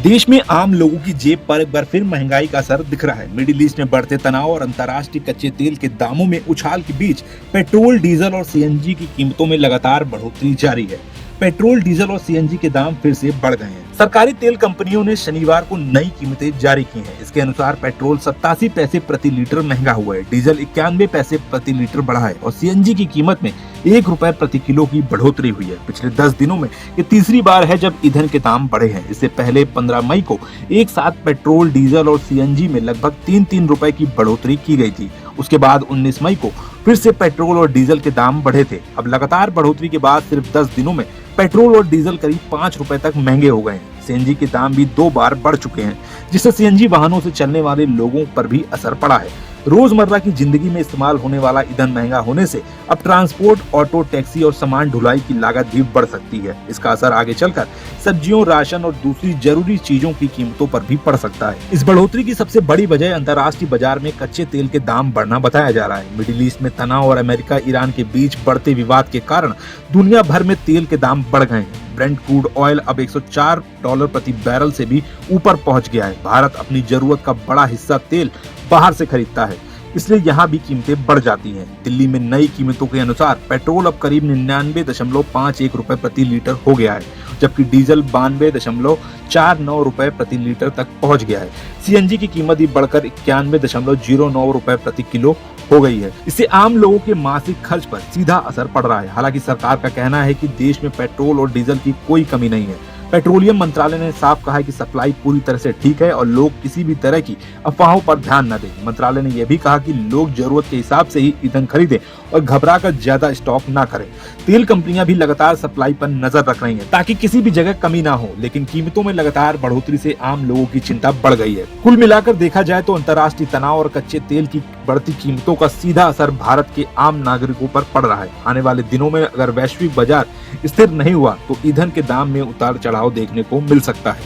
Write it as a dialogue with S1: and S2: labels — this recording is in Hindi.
S1: देश में आम लोगों की जेब पर एक बार फिर महंगाई का असर दिख रहा है। मिडिल ईस्ट में बढ़ते तनाव और अंतर्राष्ट्रीय कच्चे तेल के दामों में उछाल के बीच पेट्रोल, डीजल और सीएनजी की कीमतों में लगातार बढ़ोतरी जारी है। पेट्रोल, डीजल और सीएनजी के दाम फिर से बढ़ गए हैं। सरकारी तेल कंपनियों ने शनिवार को नई कीमतें जारी की हैं। इसके अनुसार पेट्रोल 87 पैसे प्रति लीटर महंगा हुआ है, डीजल 91 पैसे प्रति लीटर बढ़ा है और सीएनजी की कीमत में ₹1 प्रति किलो की बढ़ोतरी हुई है। पिछले 10 दिनों में ये तीसरी बार है जब ईंधन के दाम बढ़े हैं। इससे पहले 15 मई को एक साथ पेट्रोल, डीजल और सीएनजी में लगभग 3-3 रुपए की बढ़ोतरी की गई थी। उसके बाद 19 मई को फिर से पेट्रोल और डीजल के दाम बढ़े थे। अब लगातार बढ़ोतरी के बाद सिर्फ 10 दिनों में पेट्रोल और डीजल करीब ₹5 तक महंगे हो गए हैं। सीएनजी के दाम भी 2 बार बढ़ चुके हैं, जिससे सीएनजी वाहनों से चलने वाले लोगों पर भी असर पड़ा है। रोजमर्रा की जिंदगी में इस्तेमाल होने वाला ईंधन महंगा होने से अब ट्रांसपोर्ट, ऑटो, टैक्सी और सामान ढुलाई की लागत भी बढ़ सकती है। इसका असर आगे चलकर सब्जियों, राशन और दूसरी जरूरी चीजों की कीमतों पर भी पड़ सकता है। इस बढ़ोतरी की सबसे बड़ी वजह अंतर्राष्ट्रीय बाजार में कच्चे तेल के दाम बढ़ना बताया जा रहा है। मिडिल ईस्ट में तनाव और अमेरिका ईरान के बीच बढ़ते विवाद के कारण दुनिया भर में तेल के दाम बढ़ गए हैं। ब्रेंट क्रूड ऑयल अब $104 प्रति बैरल से भी ऊपर पहुंच गया है। भारत अपनी जरूरत का बड़ा हिस्सा तेल बाहर से खरीदता है, इसलिए यहाँ भी कीमतें बढ़ जाती हैं। दिल्ली में नई कीमतों के अनुसार पेट्रोल अब करीब ₹99.51 प्रति लीटर हो गया है, जबकि डीजल ₹92.49 प्रति लीटर तक पहुंच गया है। सीएनजी की कीमत भी बढ़कर ₹91.09 प्रति किलो हो गई है। इससे आम लोगों के मासिक खर्च पर सीधा असर पड़ रहा है। हालांकि सरकार का कहना है कि देश में पेट्रोल और डीजल की कोई कमी नहीं है। पेट्रोलियम मंत्रालय ने साफ कहा है कि सप्लाई पूरी तरह से ठीक है और लोग किसी भी तरह की अफवाहों पर ध्यान न दें। मंत्रालय ने यह भी कहा कि लोग जरूरत के हिसाब से ही ईंधन खरीदें और घबराकर ज्यादा स्टॉक न करें। तेल कंपनियां भी लगातार सप्लाई पर नजर रख रही हैं ताकि किसी भी जगह कमी ना हो, लेकिन कीमतों में लगातार बढ़ोतरी से आम लोगों की चिंता बढ़ गई है। कुल मिलाकर देखा जाए तो अंतर्राष्ट्रीय तनाव और कच्चे तेल की बढ़ती कीमतों का सीधा असर भारत के आम नागरिकों पर पड़ रहा है। आने वाले दिनों में अगर वैश्विक बाजार स्थिर नहीं हुआ तो ईंधन के दाम में उतार चढ़ाव देखने को मिल सकता है।